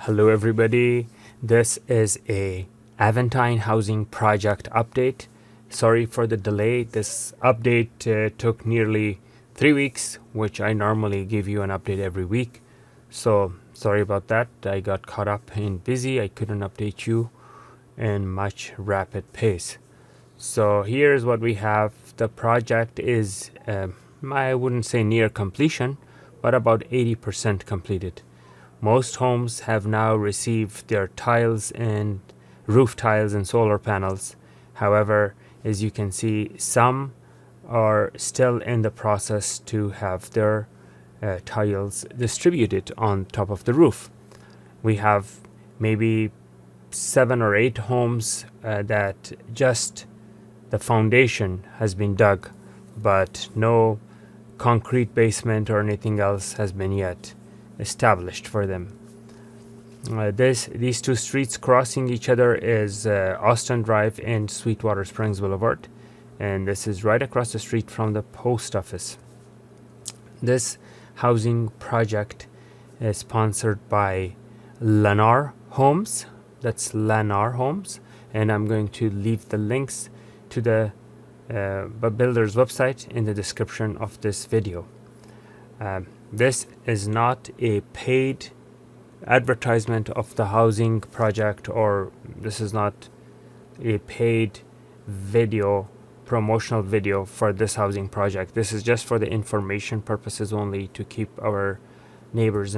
Hello everybody, this is a Aventine housing project update. Sorry for the delay. This update took nearly 3 weeks, which I normally give you an update every week. So sorry about that. I got caught up and busy. I couldn't update you in much rapid pace. So here's what we have. The project is, I wouldn't say near completion, but about 80% completed. Most homes have now received their tiles and roof tiles and solar panels. However, as you can see, some are still in the process to have their tiles distributed on top of the roof. We have maybe 7 or 8 homes that just the foundation has been dug, but no concrete basement or anything else has been yet established for them. These two streets crossing each other is Austin Drive and Sweetwater Springs Boulevard, and this is right across the street from the post office. This housing project is sponsored by Lennar Homes. That's Lennar Homes, and I'm going to leave the links to the builder's website in the description of this video. This is not a paid advertisement of the housing project, or this is not a paid video, promotional video for this housing project. This is just for the information purposes only, to keep our neighbors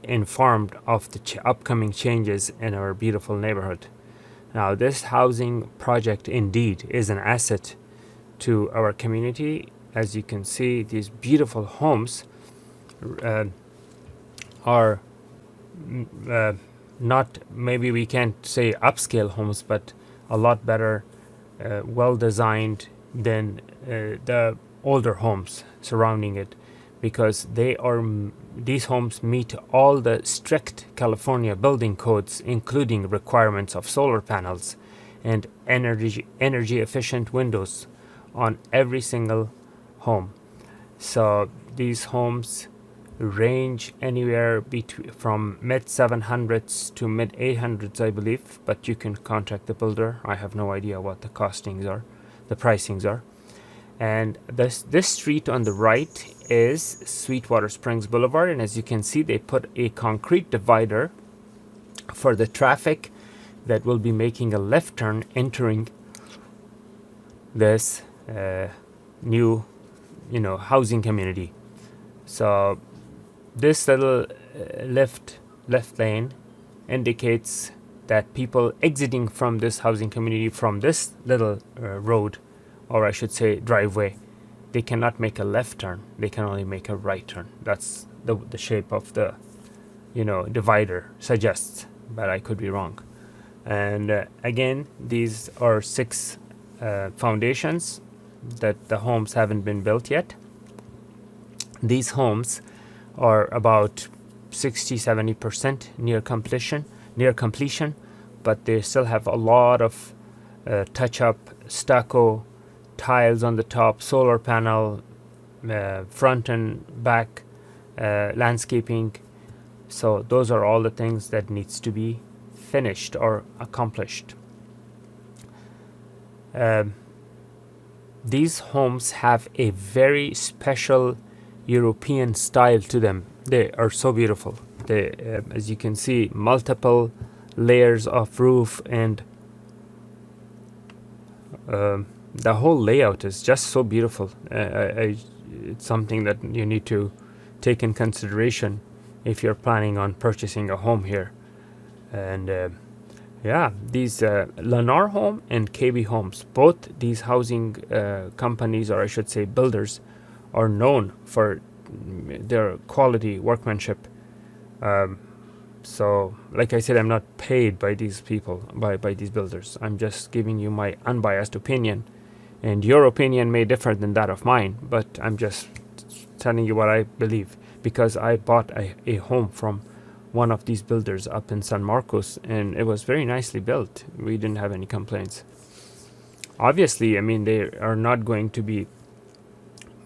informed of the upcoming changes in our beautiful neighborhood. Now, this housing project indeed is an asset to our community. As you can see, these beautiful homes are not, maybe we can't say upscale homes, but a lot better, well designed than the older homes surrounding it, because these homes meet all the strict California building codes, including requirements of solar panels and energy efficient windows on every single home. So these homes range anywhere from mid 700s to mid 800s, I believe, but you can contact the builder. I have no idea what the costings are, the pricings are. And this street on the right is Sweetwater Springs Boulevard, and as you can see, they put a concrete divider for the traffic that will be making a left turn entering this new housing community. So this little left lane indicates that people exiting from this housing community from this little road, or I should say driveway, they cannot make a left turn. They can only make a right turn. That's the shape of the divider suggests, but I could be wrong. And again, these are 6 foundations that the homes haven't been built yet. These homes are about 60-70% near completion, but they still have a lot of touch-up stucco, tiles on the top, solar panel, front and back landscaping. So those are all the things that needs to be finished or accomplished. These homes have a very special European style to them. They are so beautiful. They, as you can see, multiple layers of roof, and the whole layout is just so beautiful. It's something that you need to take in consideration if you're planning on purchasing a home here. And these Lennar Home and KB Homes, both these housing companies, or I should say builders, are known for their quality workmanship. So like I said, I'm not paid by these people, by these builders. I'm just giving you my unbiased opinion, and your opinion may differ than that of mine, but I'm just telling you what I believe, because I bought a home from one of these builders up in San Marcos, and it was very nicely built. We didn't have any complaints. Obviously, I mean, they are not going to be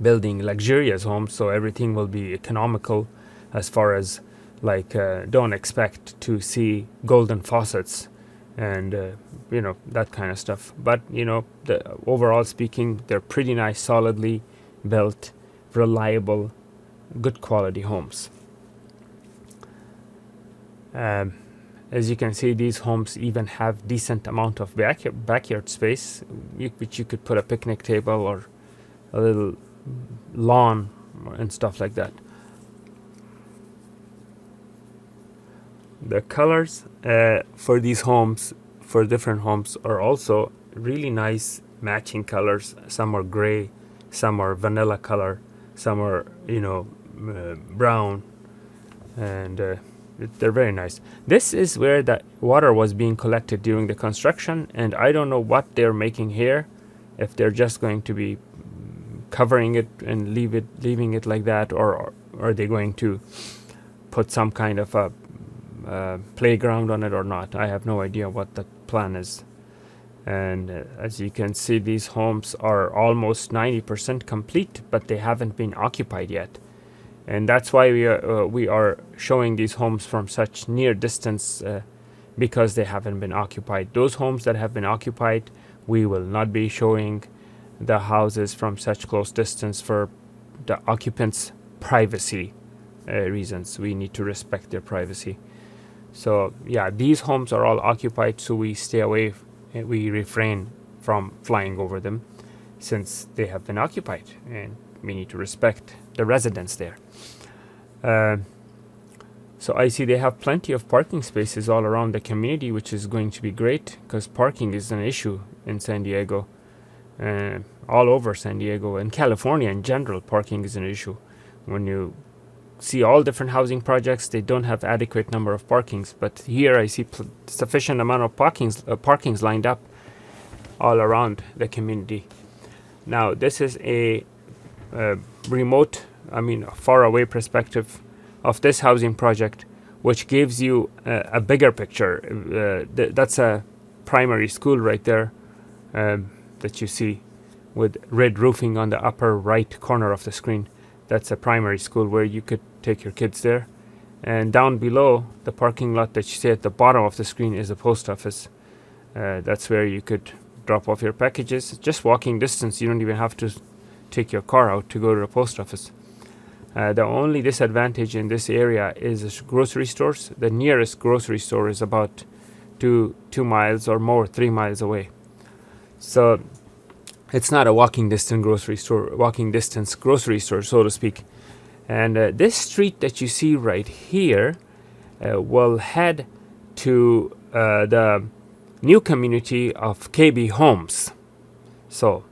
building luxurious homes, so everything will be economical as far as Like, don't expect to see golden faucets and that kind of stuff. But the overall speaking, they're pretty nice, solidly built, reliable, good quality homes. As you can see, these homes even have decent amount of backyard space, which you could put a picnic table or a little lawn and stuff like that. The colors for these homes, for different homes, are also really nice matching colors. Some are gray, some are vanilla color, some are brown, and they're very nice. This is where the water was being collected during the construction, and I don't know what they're making here, if they're just going to be covering it and leaving it like that, or are they going to put some kind of a playground on it or not. I have no idea what the plan is. And as you can see, these homes are almost 90% complete, but they haven't been occupied yet. And that's why we are showing these homes from such near distance, because they haven't been occupied. Those homes that have been occupied, we will not be showing the houses from such close distance for the occupants' privacy reasons. We need to respect their privacy. So yeah, these homes are all occupied, so we stay away, we refrain from flying over them since they have been occupied, and we need to respect the residents there. So I see they have plenty of parking spaces all around the community, which is going to be great because parking is an issue in San Diego, all over San Diego and California in general. Parking is an issue. When you see all different housing projects, they don't have adequate number of parkings, but here I see sufficient amount of parkings lined up all around the community. Now this is a remote, far away perspective of this housing project, which gives you a bigger picture. That's a primary school right there, that you see with red roofing on the upper right corner of the screen. That's a primary school where you could take your kids there. And down below, the parking lot that you see at the bottom of the screen is a post office. That's where you could drop off your packages. Just walking distance. You don't even have to take your car out to go to the post office. The only disadvantage in this area is grocery stores. The nearest grocery store is about 2 miles or more, 3 miles away. So it's not a walking distance grocery store, so to speak. And this street that you see right here will head to the new community of KB Homes. So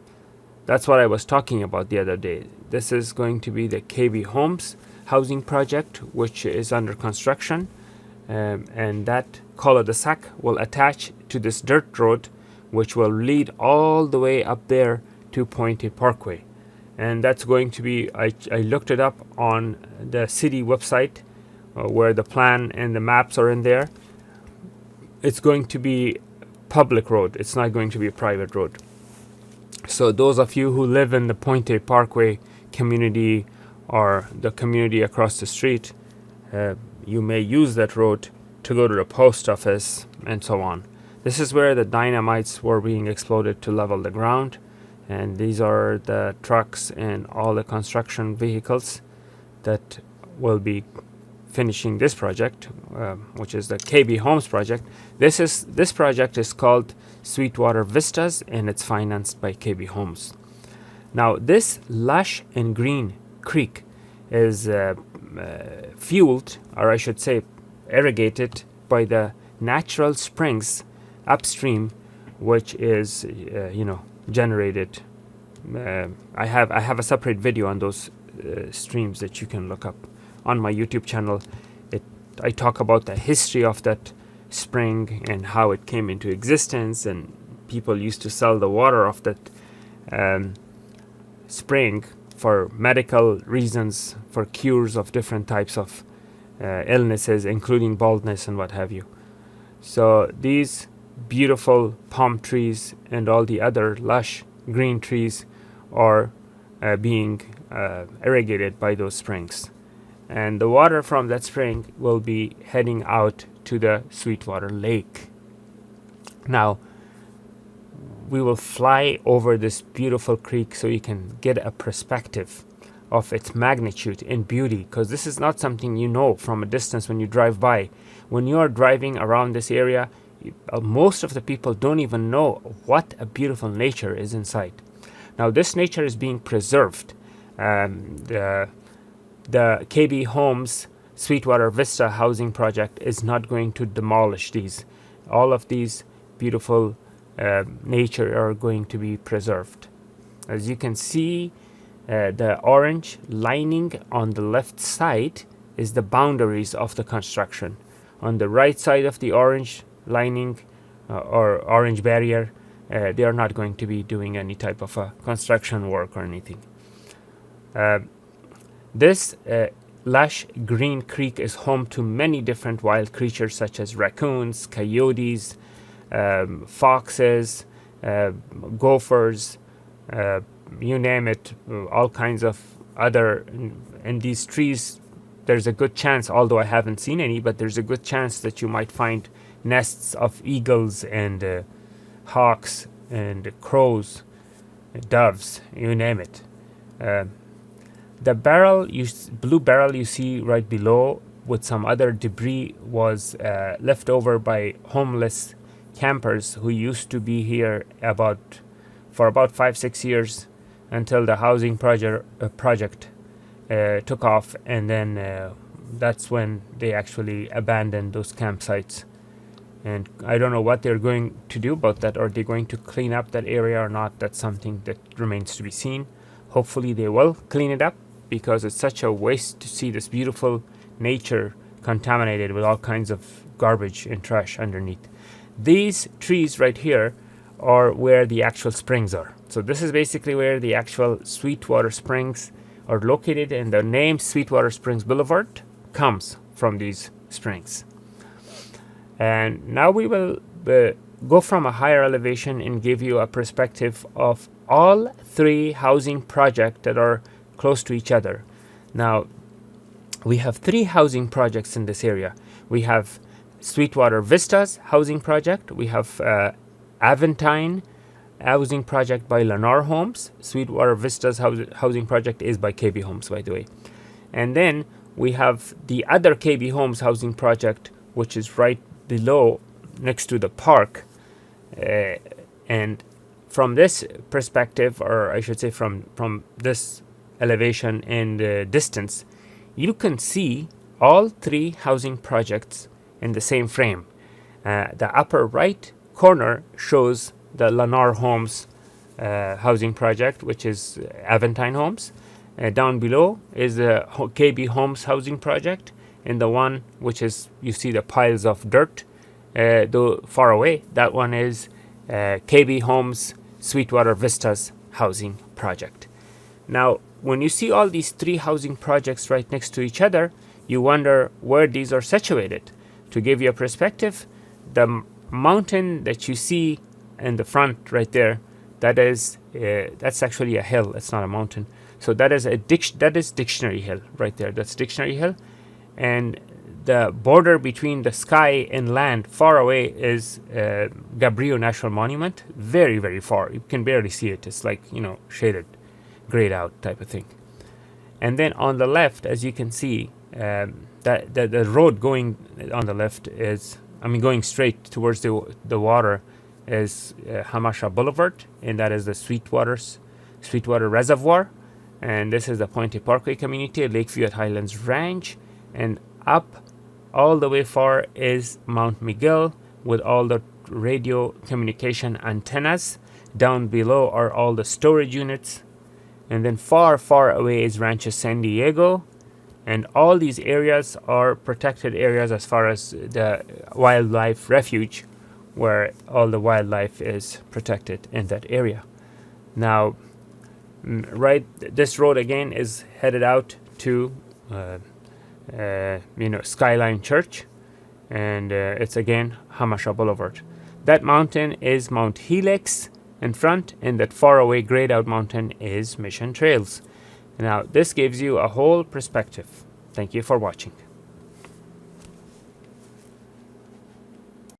that's what I was talking about the other day. This is going to be the KB Homes housing project, which is under construction. And that cul-de-sac will attach to this dirt road, which will lead all the way up there to Pointe Parkway. And that's going to be, I looked it up on the city website, where the plan and the maps are in there. It's going to be public road. It's not going to be a private road. So those of you who live in the Pointe Parkway community or the community across the street, you may use that road to go to the post office and so on. This is where the dynamites were being exploded to level the ground. And these are the trucks and all the construction vehicles that will be finishing this project, which is the KB Homes project. This project is called Sweetwater Vistas, and it's financed by KB Homes. Now, this lush and green creek is fueled, or I should say, irrigated by the natural springs upstream, which is, generated. I have a separate video on those streams that you can look up on my YouTube channel. I talk about the history of that spring and how it came into existence, and people used to sell the water of that spring for medical reasons, for cures of different types of illnesses, including baldness and what have you. So these beautiful palm trees and all the other lush green trees are being irrigated by those springs. and the water from that spring will be heading out to the Sweetwater Lake. Now, we will fly over this beautiful creek so you can get a perspective of its magnitude and beauty, because this is not something you know from a distance when you drive by. When you are driving around this area, most of the people don't even know what a beautiful nature is inside. Now, this nature is being preserved. The KB Homes Sweetwater Vista housing project is not going to demolish these. All of these beautiful nature are going to be preserved. As you can see, the orange lining on the left side is the boundaries of the construction. On the right side of the orange lining or orange barrier, they are not going to be doing any type of construction work or anything. This lush green creek is home to many different wild creatures such as raccoons, coyotes, foxes, gophers, you name it, all kinds of other. And these trees, there's a good chance, although I haven't seen any, but there's a good chance that you might find nests of eagles and hawks and crows, doves, you name it. The barrel, blue barrel you see right below with some other debris was left over by homeless campers who used to be here for about 5-6 years until the housing project took off, and then that's when they actually abandoned those campsites. And I don't know what they're going to do about that. Are they going to clean up that area or not? That's something that remains to be seen. Hopefully they will clean it up, because it's such a waste to see this beautiful nature contaminated with all kinds of garbage and trash underneath. These trees right here are where the actual springs are. So this is basically where the actual Sweetwater Springs are located, and the name Sweetwater Springs Boulevard comes from these springs. And now we will go from a higher elevation and give you a perspective of all three housing projects that are close to each other. Now, we have three housing projects in this area. We have Sweetwater Vistas housing project. We have Aventine housing project by Lennar Homes. Sweetwater Vistas housing project is by KB Homes, by the way. And then we have the other KB Homes housing project, which is right below, next to the park. And from this perspective, or I should say from this elevation and distance, you can see all three housing projects in the same frame. The upper right corner shows the Lennar Homes housing project, which is Aventine Homes. Down below is the KB Homes housing project, and the one which is, you see the piles of dirt, though far away, that one is KB Homes Sweetwater Vistas housing project. Now, when you see all these three housing projects right next to each other, you wonder where these are situated. To give you a perspective, the mountain that you see in the front right there, that's actually a hill. It's not a mountain. So that is Dictionary Hill right there. That's Dictionary Hill, and the border between the sky and land far away is Gabriel National Monument. Very, very far. You can barely see it. It's like, shaded, grayed out type of thing. And then on the left, as you can see, that the road going on the left is, going straight towards the water, is Hamasha Boulevard, and that is the Sweetwater Reservoir. And this is the Pointe Parkway community, Lakeview at Highlands Ranch, and up all the way far is Mount Miguel with all the radio communication antennas. Down below are all the storage units, and then far, far away is Rancho San Diego, and all these areas are protected areas as far as the wildlife refuge, where all the wildlife is protected in that area. Now, right, this road again is headed out to Skyline Church, and it's again Hamasha Boulevard. That mountain is Mount Helix in front, and that far away grayed out mountain is Mission Trails. Now, this gives you a whole perspective Thank you for watching.